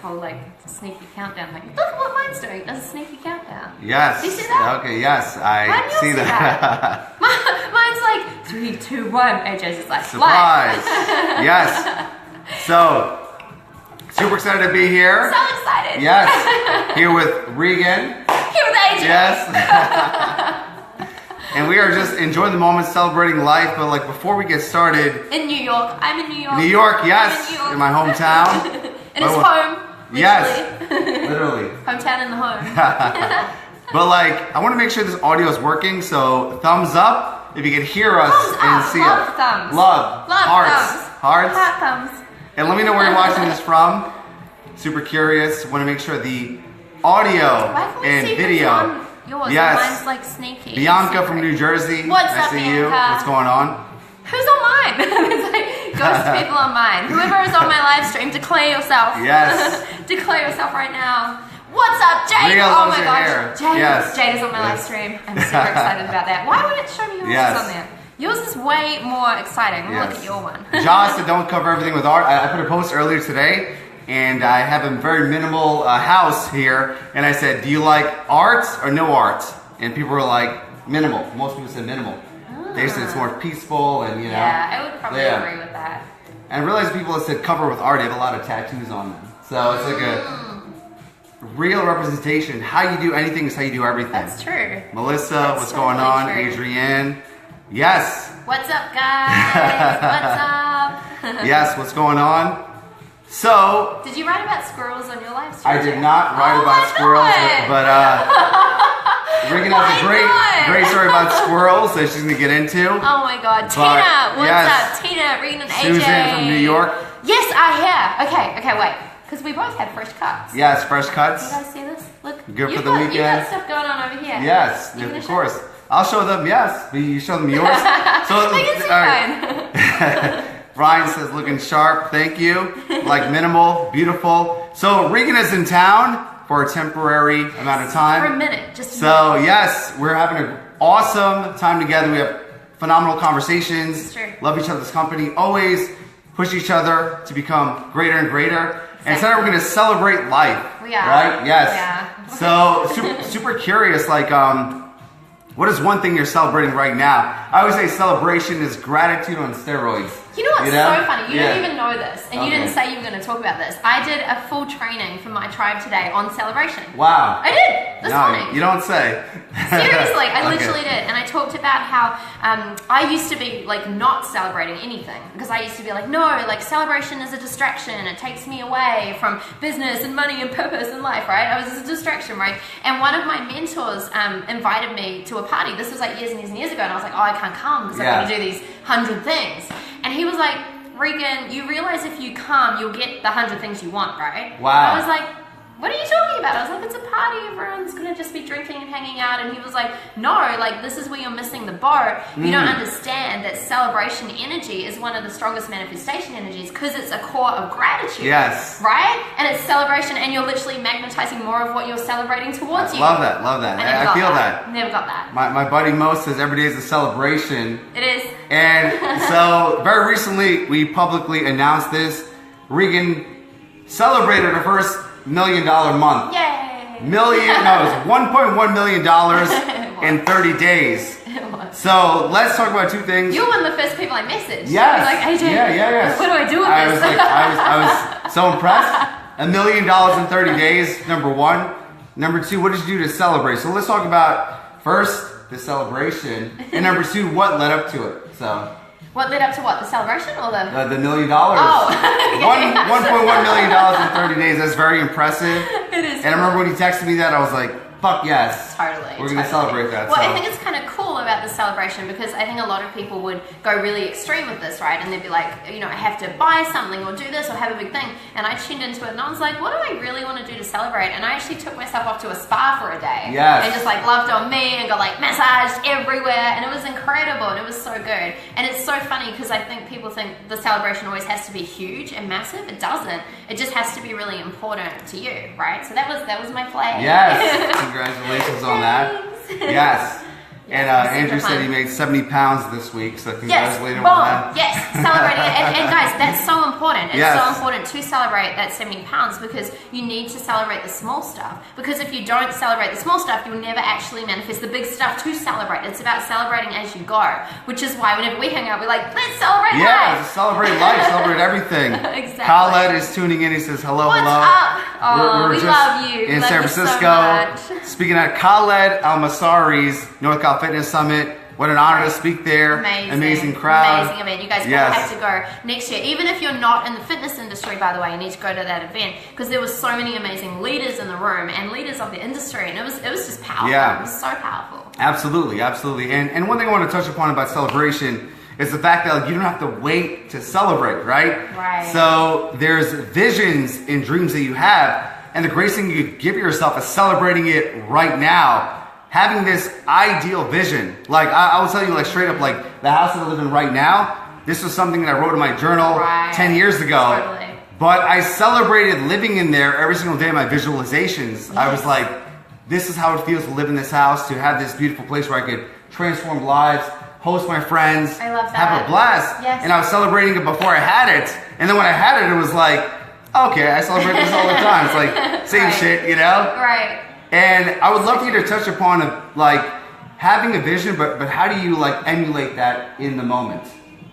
whole like sneaky countdown thing. Look at what mine's doing. It does a sneaky countdown. Yes. Do you see that? Okay, yes, I see that. Mine's like 3, 2, 1. AJ's just like surprise. Yes. So, super excited to be here. So excited. Yes. Here with Regan. Here with AJ. Yes. And we are just enjoying the moment, celebrating life. But like before we get started, in New York, I'm in New York. New York, yes, I'm in New York. in my hometown. In his home. Literally. Yes, literally. Hometown in the home. But like, I want to make sure this audio is working. So thumbs up if you can hear us and see love us. Thumbs. Love. Hearts. Thumbs. Hearts. Heart thumbs. And let me know where you're watching this from. Super curious. Want to make sure the audio and video. Yours. Yes. Mine's like sneaky. Bianca from New Jersey. What's I up, see Bianca? you. What's going on? Who's on mine? It's like ghost people on mine. Whoever is on my live stream, declare yourself. Yes. Declare yourself right now. What's up, Jade? Rhea Oh loves my your gosh. hair. Jade, Yes. Jade is on my live Yes. stream. I'm super excited about that. Why would it show me yours Yes. on there? Yours is way more exciting. Yes. Look at your one. Josh said don't cover everything with art. I put a post earlier today, and I have a very minimal house here, and I said, do you like art or no art? And people were like, minimal. Most people said minimal. They said it's more peaceful, and you know. Yeah, I would probably agree with that. And I realized people that said cover with art have a lot of tattoos on them. So it's like a real representation. How you do anything is how you do everything. That's true. Melissa, what's going on? true. Adrienne. Yes. What's up, guys? What's up? Yes, what's going on? So, Did you write about squirrels on your live stream? I did not write about squirrels, but Regan has a great story about squirrels that she's gonna get into. Oh my God, But, Tina, what's yes. up? Tina, Regan, and AJ. Susan from New York. Yes, I hear. Okay, wait, because we both had fresh cuts. Yes, fresh cuts. You guys see this? Look, Good you've for the got, weekend. You've got stuff going on over here. Yes, You gonna of show course. them? I'll show them. Yes, but you show them yours. So, I can see mine. Brian says looking sharp. Thank you. Like minimal, beautiful. So Regan is in town for a temporary amount of time. For a minute, just a So minute. yes, we're having an awesome time together. We have phenomenal conversations. It's true. Love each other's company. Always push each other to become greater and greater. And tonight we're going to celebrate life. We are. Right? Yes. Yeah. So super curious. Like, what is one thing you're celebrating right now? I always say celebration is gratitude on steroids. You know what's so funny? You Yeah. don't even know this, and you Okay. didn't say you were going to talk about this. I did a full training for my tribe today on celebration. Wow. I did this morning. You don't say. Seriously, I Okay. literally did, and I talked about how I used to be like not celebrating anything because I used to be like, no, like celebration is a distraction. It takes me away from business and money and purpose in life, right? I was just a distraction, right? And one of my mentors invited me to a party. This was like years and years and years ago, and I was like, oh, I can't come because I'm going to do these 100 things. And he was like, Regan, you realize if you come, you'll get the 100 things you want, right? Wow. I was like, what are you talking about? I was like, it's a party, everyone's gonna just be drinking and hanging out. And he was like, no, like this is where you're missing the boat. You don't understand that celebration energy is one of the strongest manifestation energies because it's a core of gratitude. Yes. Right? And it's celebration, and you're literally magnetizing more of what you're celebrating towards you. Love that. I feel that. Never got that. My buddy Mo says every day is a celebration. It is. And so very recently we publicly announced this. Regan celebrated her first $1 million month. Yay! It was $1.1 million in 30 days. It was. So let's talk about two things. You're one of the first people I messaged. Yes. Like, AJ, Yes. what do I do with I this? was like, I was so impressed. $1 million in 30 days, number one. Number two, what did you do to celebrate? So let's talk about first the celebration, and number two, what led up to it. So What led up to what? The celebration or the... the $1 million. Oh. $1.1 million in 30 days. That's very impressive. It is. And I remember when you texted me that, I was like, fuck yes. Totally. We're going to celebrate that. Well, so. I think it's kind of cool about the celebration because I think a lot of people would go really extreme with this, right? And they'd be like, you know, I have to buy something or do this or have a big thing. And I tuned into it and I was like, what do I really want to do to celebrate? And I actually took myself off to a spa for a day. Yes. And just like loved on me and got like massaged everywhere. And it was incredible and it was so good. And it's so funny because I think people think the celebration always has to be huge and massive. It doesn't. It just has to be really important to you, right? So that was my play. Yes. Congratulations on that. Thanks. Yes. And Andrew said he made 70 pounds this week, so congratulations on that. Yes, celebrating it. And guys, that's so important. It's so important to celebrate that 70 pounds because you need to celebrate the small stuff. Because if you don't celebrate the small stuff, you'll never actually manifest the big stuff to celebrate. It's about celebrating as you go, which is why whenever we hang out, we're like, let's celebrate life. Yeah, celebrate life, celebrate everything. Exactly. Khaled is tuning in. He says, hello, What's hello. up? Oh, we just love you. In love San Francisco. So Speaking at Khaled Al-Masari's North Cal Fitness Summit. What an honor to speak there. Amazing crowd. Amazing event. You guys all have to go next year. Even if you're not in the fitness industry, by the way, you need to go to that event because there was so many amazing leaders in the room and leaders of the industry, and it was just powerful. Yeah. It was so powerful. Absolutely, absolutely. And one thing I want to touch upon about celebration is the fact that you don't have to wait to celebrate, right? Right. So there's visions and dreams that you have, and the greatest thing you could give yourself is celebrating it right now. Having this ideal vision. Like, I will tell you, like, straight up, like, the house that I live in right now, this was something that I wrote in my journal 10 years ago. Totally. But I celebrated living in there every single day in my visualizations. Yes. I was like, this is how it feels to live in this house, to have this beautiful place where I could transform lives, host my friends, I love that. have a blast. Yes. And I was celebrating it before I had it. And then when I had it, it was like, okay, I celebrate this all the time. It's like, same shit, you know? Right. And I would love for you to touch upon like having a vision, but how do you like emulate that in the moment?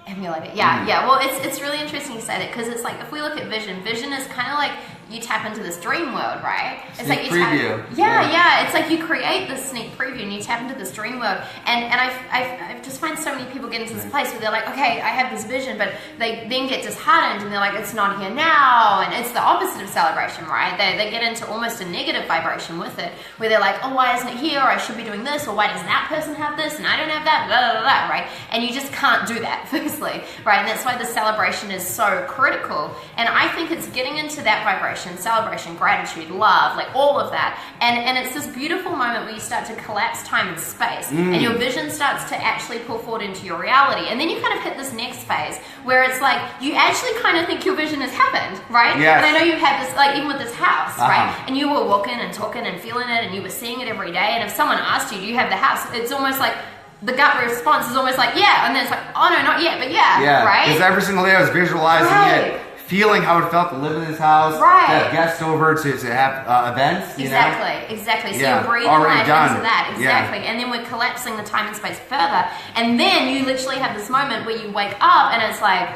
Emulate it, yeah. Well, it's really interesting you say that because it's like if we look at vision is kind of like you tap into this dream world, right? It's sneak like you preview. Yeah. It's like you create this sneak preview and you tap into this dream world. And I just find so many people get into this place where they're like, okay, I have this vision, but they then get disheartened and they're like, it's not here now. And it's the opposite of celebration, right? They get into almost a negative vibration with it, where they're like, oh, why isn't it here? Or I should be doing this. Or why does that person have this and I don't have that? Blah, blah, blah, right? And you just can't do that, firstly, right? And that's why the celebration is so critical. And I think it's getting into that vibration, celebration, gratitude, love, like all of that. And it's this beautiful moment where you start to collapse time and space and your vision starts to actually pull forward into your reality. And then you kind of hit this next phase where it's like you actually kind of think your vision has happened, right? Yes. And I know you had this, like even with this house, right? And you were walking and talking and feeling it and you were seeing it every day. And if someone asked you, do you have the house? It's almost like the gut response is almost like, yeah. And then it's like, oh no, not yet, but yeah. Right? Because every single day I was visualizing it, feeling how it felt to live in this house, to have guests over, to have events. Exactly. So you're breathing life into that. Exactly. And then we're collapsing the time and space further. And then you literally have this moment where you wake up and it's like,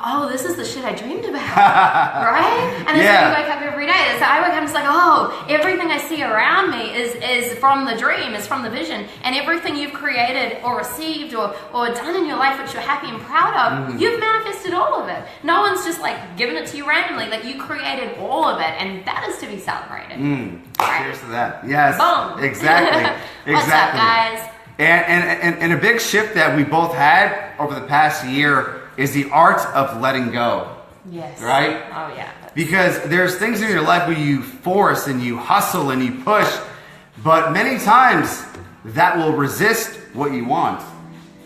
oh, this is the shit I dreamed about, right? And that's when you wake up every day. So I wake up and it's like, oh, everything I see around me is from the dream, is from the vision. And everything you've created or received or done in your life which you're happy and proud of, you've manifested all of it. No one's just like given it to you randomly. Like you created all of it, and that is to be celebrated. Right? Cheers to that. Yes. Boom. Exactly. What's up, guys? And a big shift that we both had over the past year is the art of letting go. Yes. Right? Oh, yeah. Because there's things in your life where you force and you hustle and you push, but many times that will resist what you want.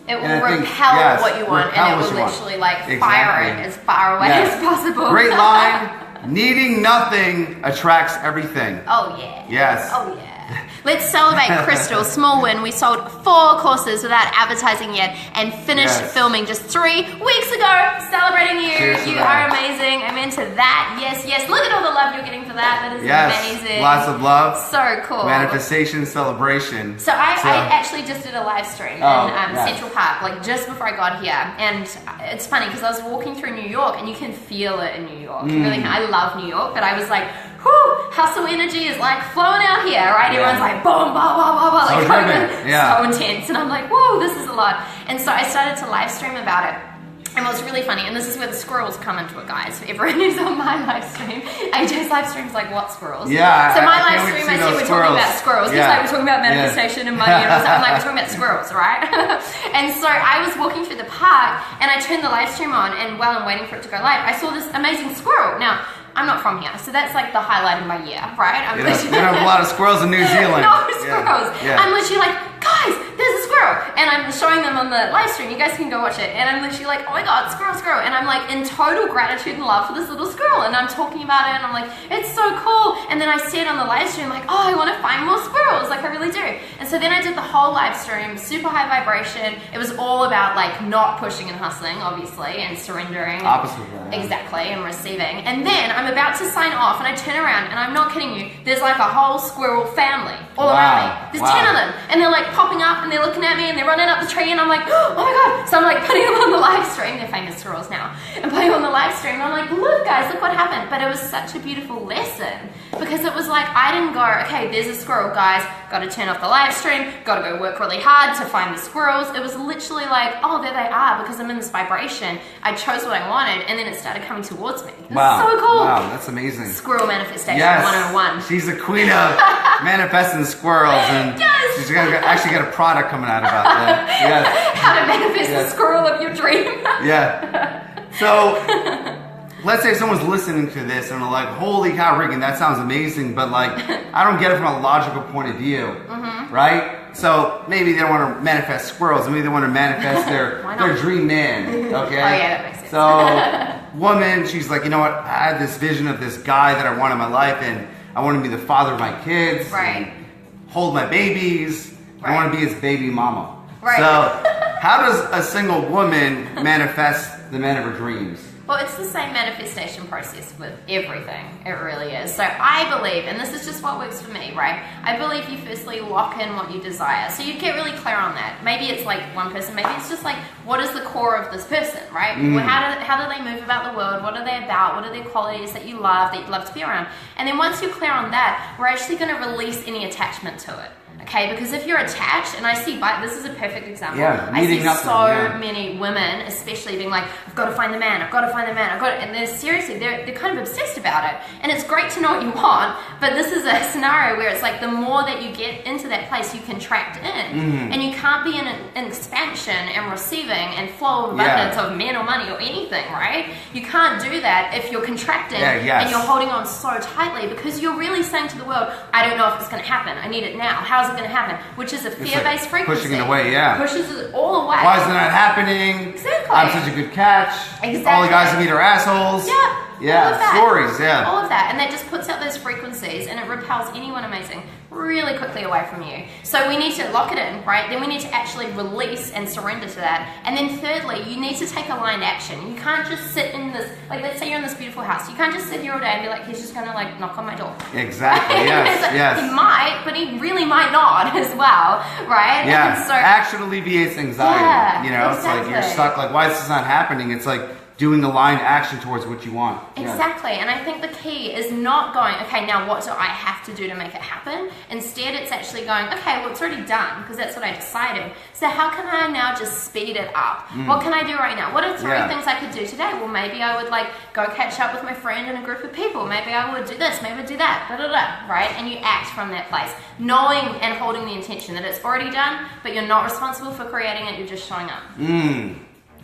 It will repel what you want, and it will literally fire it as far away as possible. Great line. Needing nothing attracts everything. Oh, yeah. Yes. Oh, yeah. Let's celebrate Crystal. Small win. We sold 4 courses without advertising yet and finished filming just 3 weeks ago. Celebrating you. You are amazing. I'm into that. Yes. Look at all the love you're getting for that. That is amazing. Lots of love. So cool. Manifestation, celebration. So I actually just did a live stream in Central Park, like just before I got here. And it's funny because I was walking through New York and you can feel it in New York. You really can. I love New York, but I was like, whew, hustle energy is like flowing out here, right? Everyone's like, boom, blah, blah, blah, blah, like so intense. And I'm like, whoa, this is a lot. And so I started to live stream about it. And what's really funny, and this is where the squirrels come into it, guys. For everyone who's on my live stream, AJ's live stream is like, what squirrels? Yeah. So my live stream, I see we're talking about squirrels. He's like, we're talking about manifestation and money and all that. I'm like, we're talking about squirrels, right? And so I was walking through the park, and I turned the live stream on, and while I'm waiting for it to go live, I saw this amazing squirrel. Now, I'm not from here, so that's like the highlight of my year, right? You don't have a lot of squirrels in New Zealand. No squirrels. I'm literally like, guys, there's a squirrel. And I'm showing them on the live stream. You guys can go watch it. And I'm literally like, oh my God, squirrel. And I'm like in total gratitude and love for this little squirrel. And I'm talking about it and I'm like, it's so cool. And And then I said on the live stream, like, oh, I want to find more squirrels. Like, I really do. And so then I did the whole live stream, super high vibration. It was all about like not pushing and hustling, obviously, and surrendering. Opposite of that. Exactly, and receiving. And then I'm about to sign off, and I turn around, and I'm not kidding you, there's like a whole squirrel family all around me. There's 10 of them, and they're like popping up, and they're looking at me, and they're running up the tree, and I'm like, oh my god. So I'm like putting them on the live stream. They're famous squirrels now. And putting them on the live stream, and I'm like, look guys, look what happened. But it was such a beautiful lesson, because it was like, I didn't go, okay, there's a squirrel, guys, gotta turn off the live stream, gotta go work really hard to find the squirrels. It was literally like, oh, there they are, because I'm in this vibration. I chose what I wanted, and then it started coming towards me. It was so cool. Wow, that's amazing. Squirrel manifestation 101. She's the queen of manifesting squirrels, and she's actually got a product coming out about that. Yes. How to manifest the squirrel of your dream. Yeah. So, let's say someone's listening to this and they're like, holy cow, Regan, that sounds amazing, but like, I don't get it from a logical point of view, right? So maybe they don't want to manifest squirrels, maybe they want to manifest their dream man, okay? Oh yeah, that makes sense. So, woman, she's like, you know what, I had this vision of this guy that I want in my life, and I want to be the father of my kids, right? Hold my babies, right. I want to be his baby mama. Right. So, how does a single woman manifest the man of her dreams? Well, it's the same manifestation process with everything. It really is. So I believe, and this is just what works for me, right? I believe you firstly lock in what you desire. So you get really clear on that. Maybe it's like one person, maybe it's just like, what is the core of this person, right? Well, how do they move about the world? What are they about? What are their qualities that you love to be around? And then once you're clear on that, we're actually going to release any attachment to it. Okay, because if you're attached, and I see, this is a perfect example. Yeah, I see so many women, especially being like, I've got to find the man, I've got to find the man, and they're seriously, they're kind of obsessed about it. And it's great to know what you want, but this is a scenario where it's like the more that you get into that place, you contract in, and you can't be in an expansion and receiving and flow of abundance of men or money or anything, right? You can't do that if you're contracting and you're holding on so tightly, because you're really saying to the world, I don't know if it's going to happen, I need it now. How's it going to happen? Which is a fear-based frequency. Pushing it away, Pushes it all away. Why is it not happening? Exactly. I'm such a good catch. Exactly. All the guys I meet are assholes. Yeah. Yeah, all of that. Stories, yeah. All of that. And that just puts out those frequencies, and it repels anyone amazing really quickly away from you. So we need to lock it in, right? Then we need to actually release and surrender to that. And then thirdly, you need to take aligned action. You can't just sit in this, like let's say you're in this beautiful house. You can't just sit here all day and be like, he's just gonna like knock on my door. Exactly, yes. He might, but he really might not as well, right? Yeah, and so, action alleviates anxiety. It's like you're stuck, like why is this not happening? It's like doing aligned action towards what you want. Exactly, and I think the key is not going, okay, now what do I have to do to make it happen? Instead, it's actually going, okay, well, it's already done, because that's what I decided. So how can I now just speed it up? What can I do right now? What are 3 things I could do today? Well, maybe I would like go catch up with my friend and a group of people. Maybe I would do this, maybe I'd do that, right? And you act from that place, knowing and holding the intention that it's already done, but you're not responsible for creating it, you're just showing up.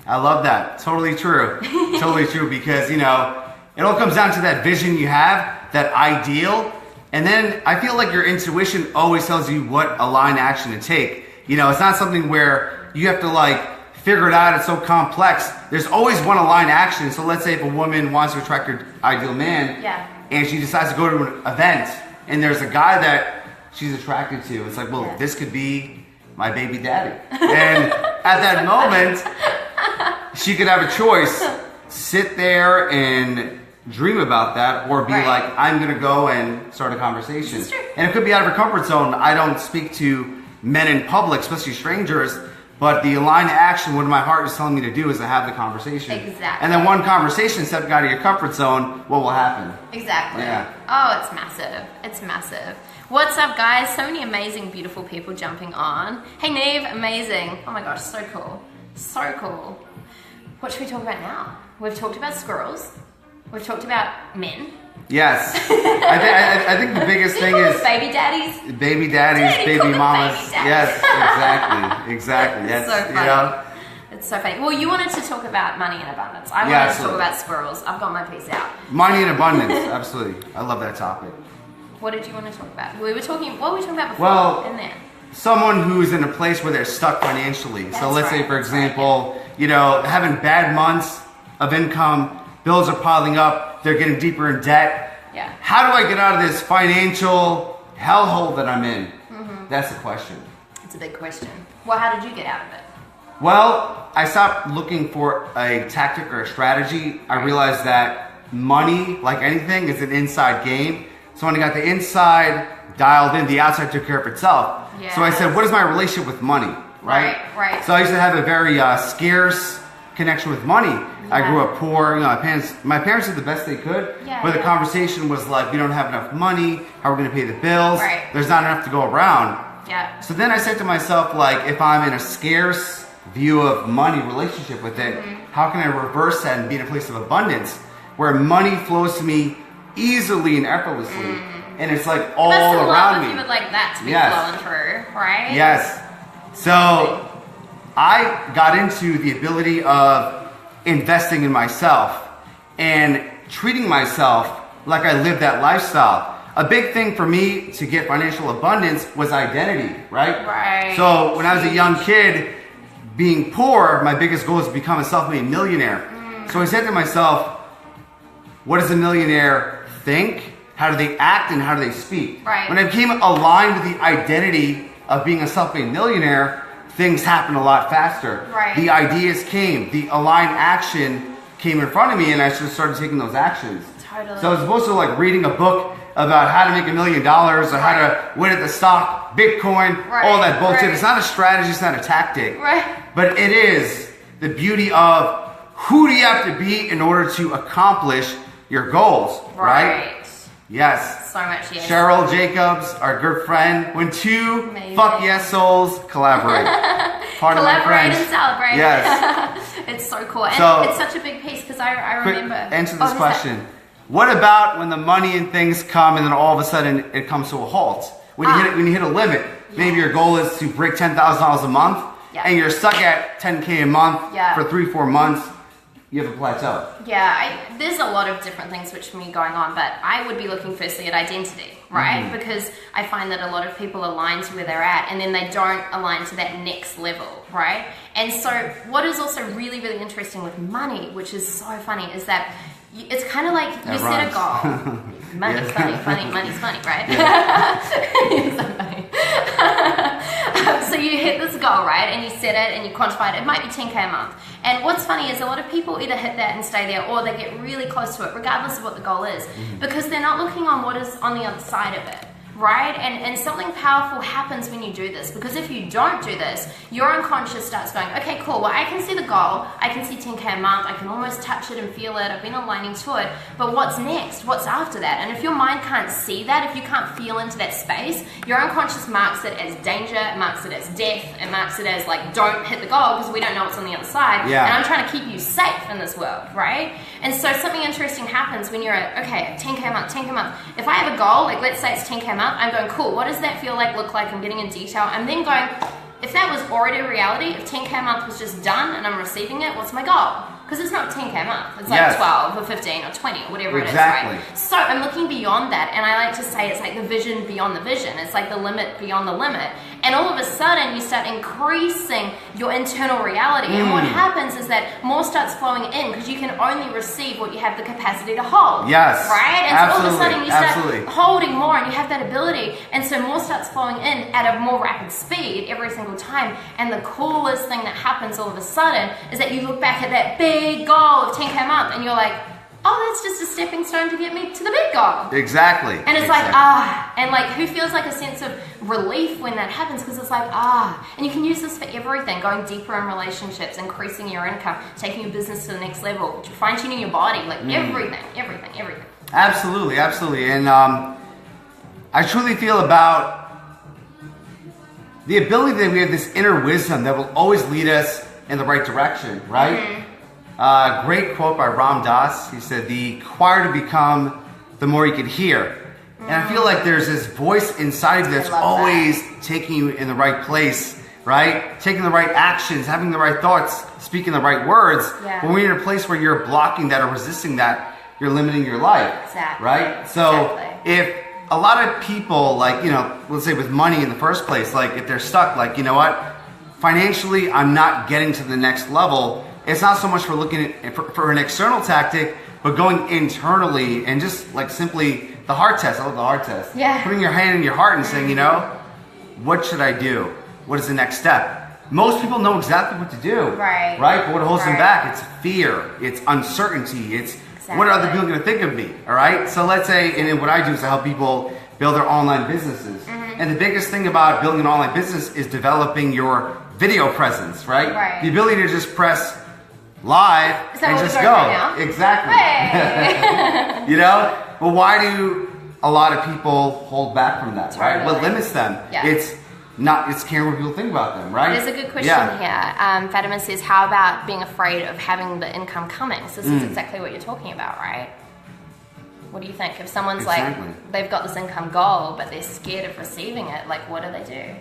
I love that. Totally true. Totally true, because, it all comes down to that vision you have, that ideal, and then I feel like your intuition always tells you what aligned action to take. It's not something where you have to like figure it out. It's so complex. There's always one aligned action. So let's say if a woman wants to attract her ideal man, and she decides to go to an event, and there's a guy that she's attracted to. It's like, well, this could be my baby daddy. And at that moment, she could have a choice, sit there and dream about that, or be like, I'm going to go and start a conversation. And it could be out of her comfort zone. I don't speak to men in public, especially strangers, but the aligned action, what my heart is telling me to do is to have the conversation. Exactly. And then one conversation, step out of your comfort zone, what will happen? Exactly. Yeah. Oh, it's massive. It's massive. What's up, guys? So many amazing, beautiful people jumping on. Hey, Neve, amazing. Oh my gosh, so cool. So cool. What should we talk about now? We've talked about squirrels. We've talked about men. Yes. I think the biggest thing is baby daddies. Baby daddies, baby mamas. Baby daddies. Yes, exactly. That's so funny. It's so funny. Well, you wanted to talk about money and abundance. I wanted to talk about squirrels. I've got my piece out. Money and abundance, absolutely. I love that topic. What did you want to talk about? What were we talking about before in there? Someone who's in a place where they're stuck financially. So let's say, for example, having bad months of income, bills are piling up, they're getting deeper in debt, Yeah. How do I get out of this financial hellhole that I'm in? That's the question. It's a big question. Well, how did you get out of it? Well, I stopped looking for a tactic or a strategy. I realized that money, like anything, is an inside game. So when I got the inside dialed in, the outside took care of itself. Yes. So I said, what is my relationship with money? Right. So I used to have a very scarce connection with money. I grew up poor. You know, my parents did the best they could. But the conversation was like, we don't have enough money. How are we going to pay the bills? Right. There's not enough to go around. Yeah. So then I said to myself, like, if I'm in a scarce view of money, relationship with it, how can I reverse that and be in a place of abundance where money flows to me easily and effortlessly, and it's like all around me. You would like that to be flowing through, right? Yes. So I got into the ability of investing in myself and treating myself like I lived that lifestyle. A big thing for me to get financial abundance was identity, right? Right. So when I was a young kid, being poor, my biggest goal is to become a self-made millionaire. So I said to myself, what does a millionaire think? How do they act and how do they speak? Right. When I became aligned with the identity of being a self-made millionaire, things happened a lot faster. Right. The ideas came, the aligned action came in front of me, and I just started taking those actions. Totally. So as opposed to like reading a book about how to make $1 million or how to win at the stock, Bitcoin, all that bullshit. It's not a strategy, it's not a tactic. Right. But it is the beauty of who do you have to be in order to accomplish your goals, right? Yes. So much yes. Cheryl Jacobs, our good friend, when two fuck yes souls collaborate. Pardon my French. Collaborate and celebrate. Yes. It's so cool. And So, it's such a big piece because I remember. Answer this question. What about when the money and things come and then all of a sudden it comes to a halt? When you hit a limit, maybe your goal is to break $10,000 a month and you're stuck at $10K a month for 3-4 months, you have a plateau. Yeah, there's a lot of different things which me going on, but I would be looking firstly at identity, right? Because I find that a lot of people align to where they're at and then they don't align to that next level, right? And so what is also really, really interesting with money, which is so funny, is that it's kind of like you set a goal. Money's funny, money's funny, right? It's so funny. So you hit this goal, right? And you set it and you quantify it. It might be 10K a month. And what's funny is a lot of people either hit that and stay there or they get really close to it, regardless of what the goal is, because they're not looking on what is on the other side of it. Right? And something powerful happens when you do this, because if you don't do this, your unconscious starts going, okay, cool, well, I can see the goal, I can see 10K a month, I can almost touch it and feel it, I've been aligning to it, but what's next? What's after that? And if your mind can't see that, if you can't feel into that space, your unconscious marks it as danger, it marks it as death, it marks it as like, don't hit the goal because we don't know what's on the other side, and I'm trying to keep you safe in this world, right? And so something interesting happens when you're at, okay, 10K a month, 10K a month. If I have a goal, like let's say it's 10K a month, I'm going, cool, what does that feel like, look like? I'm getting in detail. I'm then going, if that was already a reality, if 10K a month was just done and I'm receiving it, what's my goal? Because it's not 10K a month. It's like 12 or 15 or 20 or whatever it is, right? So I'm looking beyond that, and I like to say it's like the vision beyond the vision. It's like the limit beyond the limit. And all of a sudden, you start increasing your internal reality. And what happens is that more starts flowing in because you can only receive what you have the capacity to hold. Yes. Right? And so all of a sudden, you start holding more and you have that ability. And so more starts flowing in at a more rapid speed every single time. And the coolest thing that happens all of a sudden is that you look back at that big goal of 10K a month and you're like, oh, that's just a stepping stone to get me to the big goal. Exactly. And it's like, and like who feels like a sense of relief when that happens, because it's like, and you can use this for everything, going deeper in relationships, increasing your income, taking your business to the next level, fine-tuning your body, like everything. Absolutely. And I truly feel about the ability that we have this inner wisdom that will always lead us in the right direction, right? Great quote by Ram Dass. He said, the quieter to become, the more you can hear. And I feel like there's this voice inside you that's always taking you in the right place, right? Taking the right actions, having the right thoughts, speaking the right words. When we're in a place where you're blocking that or resisting that, you're limiting your life, right? So if a lot of people, like, you know, let's say with money in the first place, like if they're stuck, like, you know what? Financially, I'm not getting to the next level. It's not so much for looking at, for an external tactic, but going internally and just like simply the heart test. I love the heart test. Yeah. Putting your hand in your heart and saying, you know, what should I do? What is the next step? Most people know exactly what to do. Right. Right? But what holds them back? It's fear. It's uncertainty. It's what are other people going to think of me? All right? So let's say, and then what I do is I help people build their online businesses. And the biggest thing about building an online business is developing your video presence, right? Right. The ability to just press live and just go. Right now? Exactly. Hey. You know? But why do a lot of people hold back from that, right? Totally. What limits them? Yeah. It's caring what people think about them, right? There's a good question here. Fatima says, how about being afraid of having the income coming? So this is exactly what you're talking about, right? What do you think? If someone's like, they've got this income goal, but they're scared of receiving it, like what do they do?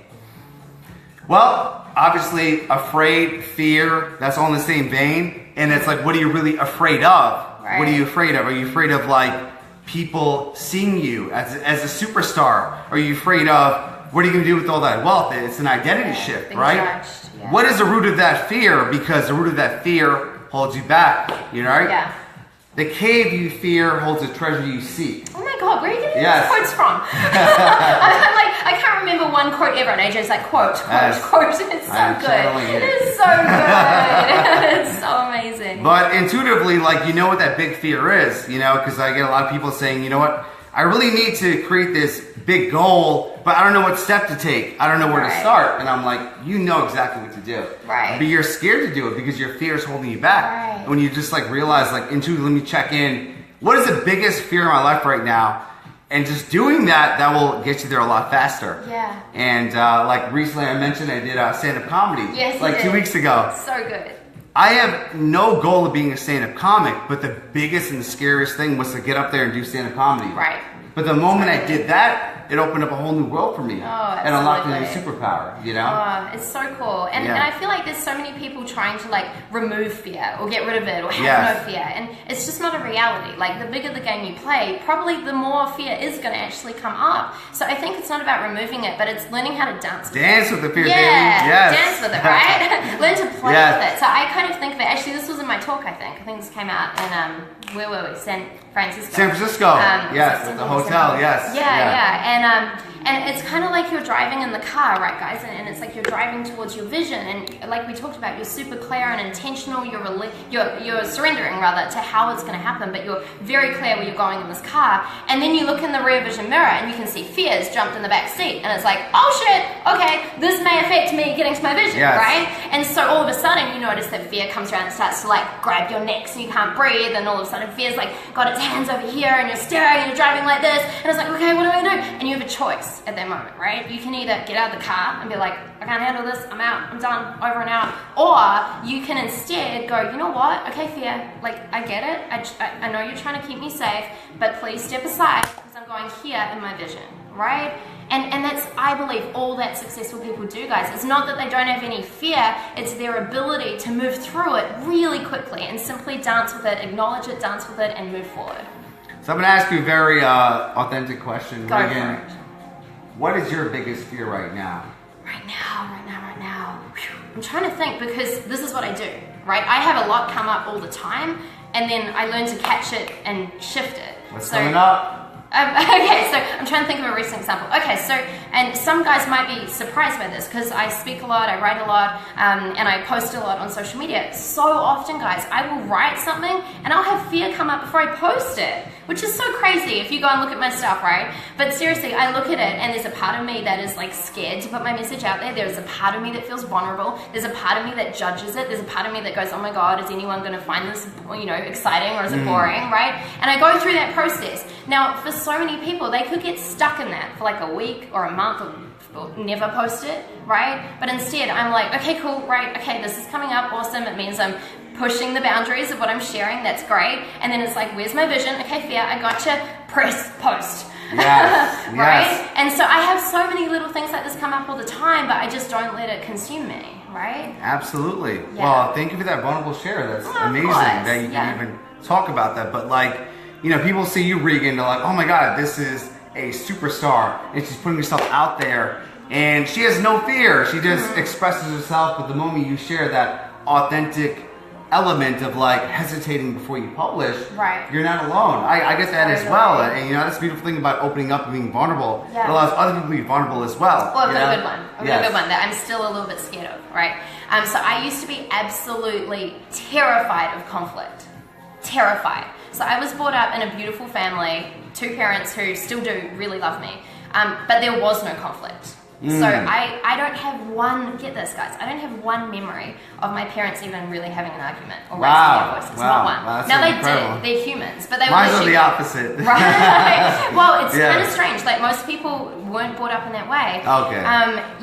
Well, obviously, afraid, fear, that's all in the same vein. And it's like, what are you really afraid of? Right. What are you afraid of? Are you afraid of like people seeing you as a superstar? Are you afraid of what are you going to do with all that wealth? It's an identity shift, right? Judged, yeah. What is the root of that fear? Because the root of that fear holds you back, you know, right? Yeah. The cave you fear holds the treasure you seek. Oh my God, where are you getting Yes. these quotes from? I can't remember one quote ever, and AJ's like, quote. It's so good. It's so good. It's so amazing. But intuitively, like, you know what that big fear is, you know, because I get a lot of people saying, you know what, I really need to create this big goal, but I don't know what step to take. I don't know where to start. And I'm like, you know exactly what to do. Right. But you're scared to do it because your fear is holding you back. Right. And when you just like realize, like, intuitively, let me check in. What is the biggest fear in my life right now? And just doing that, that will get you there a lot faster. Yeah. And like recently I mentioned I did stand-up comedy. Yes, like 2 weeks ago. So good. I have no goal of being a stand-up comic, but the biggest and the scariest thing was to get up there and do stand-up comedy. Right. But the moment I did that, it opened up a whole new world for me. And unlocked a new superpower, you know? Oh, it's so cool. And I feel like there's so many people trying to like remove fear or get rid of it or have no fear. And it's just not a reality. Like the bigger the game you play, probably the more fear is going to actually come up. So I think it's not about removing it, but it's learning how to dance with it. Dance with the fear, baby. Yes. Dance with it, right? Learn to play with it. So I kind of think of it, actually this was in my talk, I think. I think this came out in, where were we? San Francisco. San Francisco, yes, at the hotel, yes. And it's kind of like you're driving in the car, right, guys? And it's like you're driving towards your vision, and like we talked about, you're super clear and intentional. You're surrendering rather to how it's going to happen, but you're very clear where you're going in this car. And then you look in the rear vision mirror, and you can see fears jumped in the back seat, and it's like, oh shit, okay, this may affect me getting to my vision, right? And so all of a sudden, you notice that fear comes around and starts to like grab your neck so you can't breathe, and all of a sudden fear's like got its hands over here, and you're staring, and you're driving like this, and it's like, okay, what do I do? And you have a choice at that moment, right? You can either get out of the car and be like, I can't handle this, I'm out, I'm done, over and out. Or you can instead go, you know what? Okay, fear, like, I get it. I know you're trying to keep me safe, but please step aside because I'm going here in my vision, right? And that's, I believe, all that successful people do, guys. It's not that they don't have any fear, it's their ability to move through it really quickly and simply dance with it, acknowledge it, dance with it, and move forward. So I'm going to ask you a very authentic question. Go Regan, for it. what is your biggest fear right now? Right now. Whew. I'm trying to think because this is what I do, right? I have a lot come up all the time, and then I learn to catch it and shift it. What's coming up? Okay, so I'm trying to think of a recent example. Okay, so, and some guys might be surprised by this because I speak a lot, I write a lot, and I post a lot on social media. So often, guys, I will write something and I'll have fear come up before I post it, which is so crazy if you go and look at my stuff, right? But seriously, I look at it and there's a part of me that is like scared to put my message out there. There's a part of me that feels vulnerable. There's a part of me that judges it. There's a part of me that goes, oh my God, is anyone going to find this, you know, exciting or is it boring, right? And I go through that process. Now, for so many people, they could get stuck in that for like a week or a month or never post it, right? But instead, I'm like, okay, cool, right? Okay, this is coming up, awesome. It means I'm pushing the boundaries of what I'm sharing. That's great. And then it's like, where's my vision? Okay, fear, I gotcha. Press post. Yes, right? yes. And so I have so many little things like this come up all the time, but I just don't let it consume me, right? Absolutely. Yeah. Well, thank you for that vulnerable share. That's amazing that you can even talk about that. But like, you know, people see you, Regan, they're like, oh my God, this is a superstar. And she's putting herself out there. And she has no fear. She just expresses herself. But the moment you share that authentic element of like hesitating before you publish, Right. you're not alone. I get that as Totally. well. And that's the beautiful thing about opening up and being vulnerable. Yeah. It allows other people to be vulnerable as well. Well, I've you got know? a good one. I've got a good one that I'm still a little bit scared of, right? So I used to be absolutely terrified of conflict. Terrified. So I was brought up in a beautiful family, 2 parents who still do really love me, but there was no conflict. So I don't have one, get this guys, I don't have one memory of my parents even really having an argument or raising their voices. Not one. Wow, that's now they incredible. did, they're humans, but they Mine's were are the opposite. Right. Well, it's Yeah. kind of strange. Like most people weren't brought up in that way. Okay.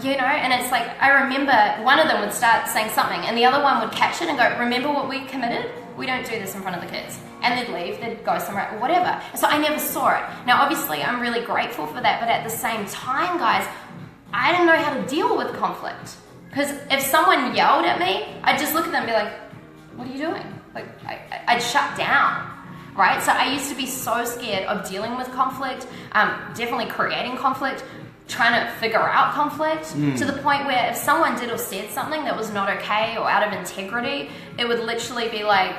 You know, and it's like I remember one of them would start saying something, and the other one would catch it and go, "Remember what we committed? We don't do this in front of the kids." And they'd leave. They'd go somewhere, or whatever. So I never saw it. Now, obviously, I'm really grateful for that, but at the same time, guys, I didn't know how to deal with conflict. Because if someone yelled at me, I'd just look at them and be like, "What are you doing?" Like I'd shut down. Right? So I used to be so scared of dealing with conflict, definitely creating conflict, trying to figure out conflict, to the point where if someone did or said something that was not okay or out of integrity, it would literally be like,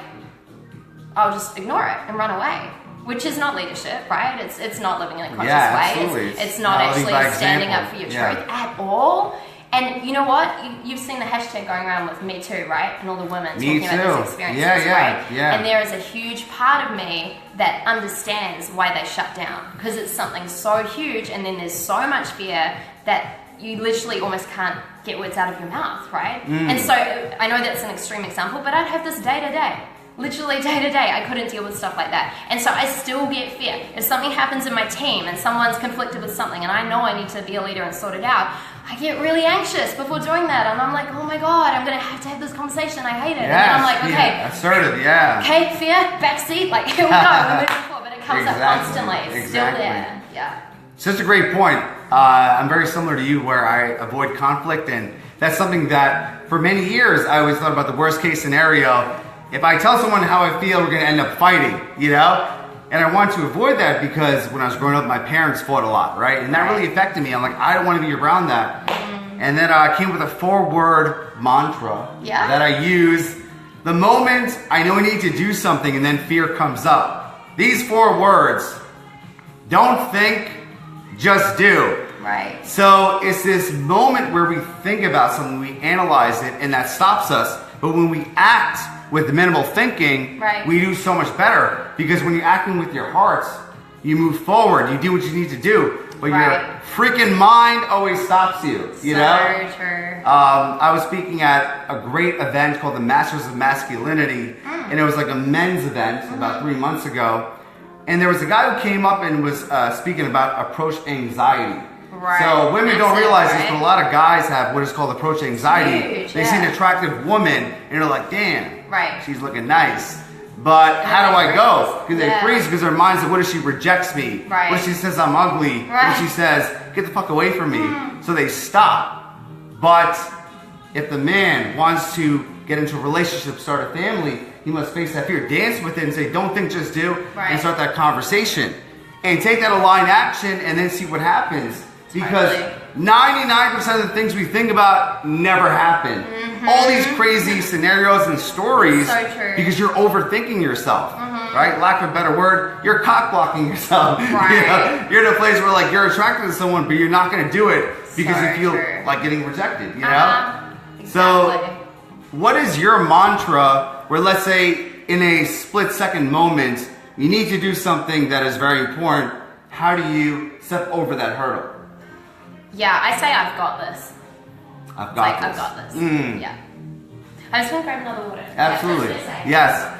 I'll just ignore it and run away. Which is not leadership, right? It's not living in a conscious way. Absolutely. It's not living actually by standing example. up for your Yeah. truth at all. And you know what? You've seen the hashtag going around with Me Too, right? And all the women Me talking about too. these experiences, Yeah. right? And there is a huge part of me that understands why they shut down. Because it's something so huge, and then there's so much fear that you literally almost can't get words out of your mouth, right? And so I know that's an extreme example, but I'd have this day to day. Literally day to day, I couldn't deal with stuff like that. And so I still get fear. If something happens in my team and someone's conflicted with something and I know I need to be a leader and sort it out, I get really anxious before doing that. And I'm like, oh my God, I'm going to have this conversation. I hate it. And then I'm like, okay. Assertive, yeah. Okay, fear, backseat, like here we go. We're moving forward. But it comes up constantly. It's still there. Yeah. Such a great point. I'm very similar to you where I avoid conflict, and that's something that for many years I always thought about the worst case scenario. If I tell someone how I feel, we're going to end up fighting, you know? And I want to avoid that because when I was growing up, my parents fought a lot, right? And that really affected me. I'm like, I don't want to be around that. And then I came with a 4-word mantra that I use the moment I know I need to do something and then fear comes up. These 4 words, don't think, just do. Right. So it's this moment where we think about something, we analyze it, and that stops us. But when we act with minimal thinking, we do so much better. Because when you're acting with your hearts, you move forward, you do what you need to do. But your freaking mind always stops you, you know? True. I was speaking at a great event called the Masters of Masculinity, and it was like a men's event about 3 months ago. And there was a guy who came up and was speaking about approach anxiety. Right. So women don't realize this, but a lot of guys have what is called approach anxiety. Huge, they see an attractive woman and they're like, damn, she's looking nice. But how do I go? Because they freeze because their mind's like, what if she rejects me? What if she says I'm ugly? What if she says, get the fuck away from me? So they stop. But if the man wants to get into a relationship, start a family, he must face that fear. Dance with it and say, don't think, just do. And start that conversation. And take that aligned action and then see what happens. Because 99% of the things we think about never happen. All these crazy scenarios and stories because you're overthinking yourself, right? Lack of a better word, you're cock blocking yourself. You know? You're in a place where like you're attracted to someone, but you're not going to do it because you feel like getting rejected. You know? So, what is your mantra? Where let's say in a split-second moment you need to do something that is very important. How do you step over that hurdle? Yeah, I say I've got this. I've got this. I've got this. Yeah. I'm just going to grab another water. Absolutely. Yes.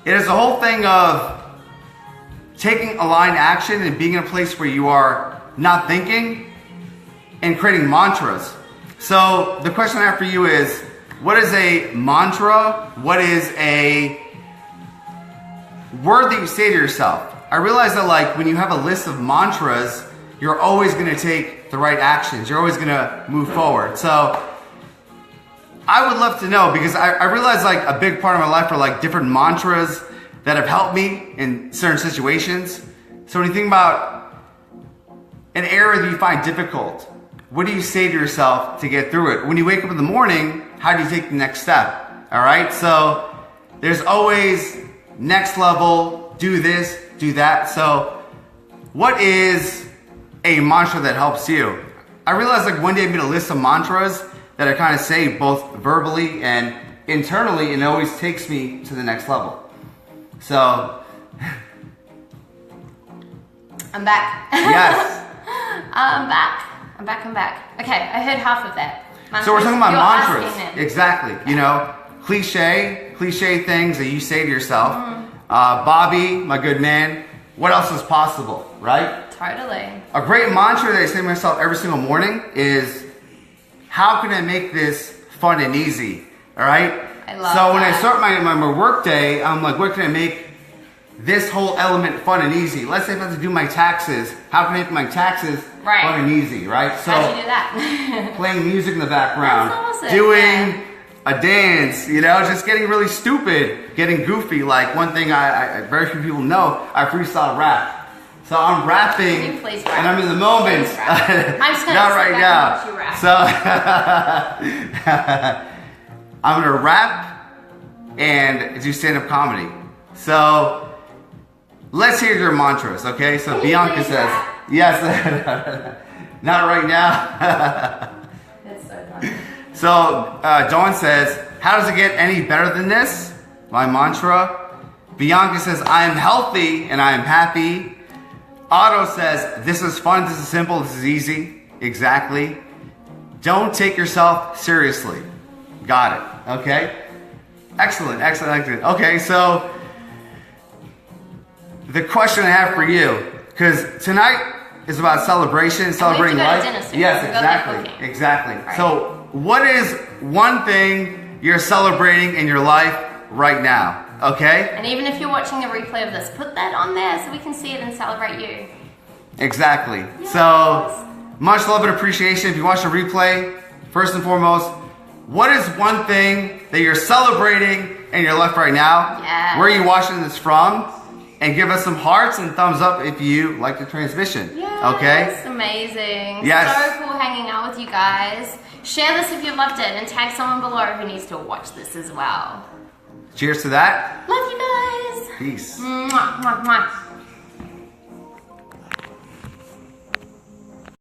It is the whole thing of taking aligned action and being in a place where you are not thinking and creating mantras. So the question I have for you is, what is a mantra? What is a word that you say to yourself? I realize that like when you have a list of mantras, you're always going to take the right actions. You're always going to move forward. So I would love to know, because I realize like a big part of my life are like different mantras that have helped me in certain situations. So when you think about an area that you find difficult, what do you say to yourself to get through it? When you wake up in the morning, how do you take the next step? All right, so there's always next level, do this, do that. So what is a mantra that helps you? I realized like one day I made a list of mantras that I kind of say both verbally and internally, and it always takes me to the next level. So I'm back. yes. I'm back. Okay, I heard half of that. Mantras. So we're talking about You're mantras. Exactly. You know, cliche things that you say to yourself. Bobby, my good man, what else is possible, right? Totally. A great mantra that I say to myself every single morning is, how can I make this fun and easy? All right? I love So when I that. start my work day, I'm like, what can I make this whole element fun and easy? Let's say if I have to do my taxes, how can I make my taxes Right. fun and easy, right? So How'd you do that? playing music in the background, That's awesome, doing yeah. a dance, you know, just getting really stupid, getting goofy. Like one thing I very few people know, I freestyle rap. So I'm rapping, Can you please rap? and I'm in the moment. Please rap. I'm just gonna Not sit right back now. and watch you rap. So I'm gonna rap and do stand-up comedy. So let's hear your mantras, okay? So Can you Bianca please says, rap? yes. Not right now. That's so funny. So Dawn says, how does it get any better than this? My mantra. Bianca says, I am healthy and I am happy. Otto says, this is fun, this is simple, this is easy. Exactly. Don't take yourself seriously. Got it. Okay? Excellent. Okay, so the question I have for you, because tonight is about celebration, celebrating to go to life. dinner soon. Yes, We've got that exactly. cooking. Exactly. Right. So what is one thing you're celebrating in your life right now? Okay? And even if you're watching a replay of this, put that on there so we can see it and celebrate you. Exactly. Yes. So much love and appreciation. If you watch the replay, first and foremost, what is one thing that you're celebrating in your life right now? Yes. Where are you watching this from? And give us some hearts and thumbs up if you like the transmission. Yes, Okay? amazing. Yes. So cool hanging out with you guys. Share this if you loved it and tag someone below who needs to watch this as well. Cheers to that. Love you guys. Peace. Mwah, mwah, mwah.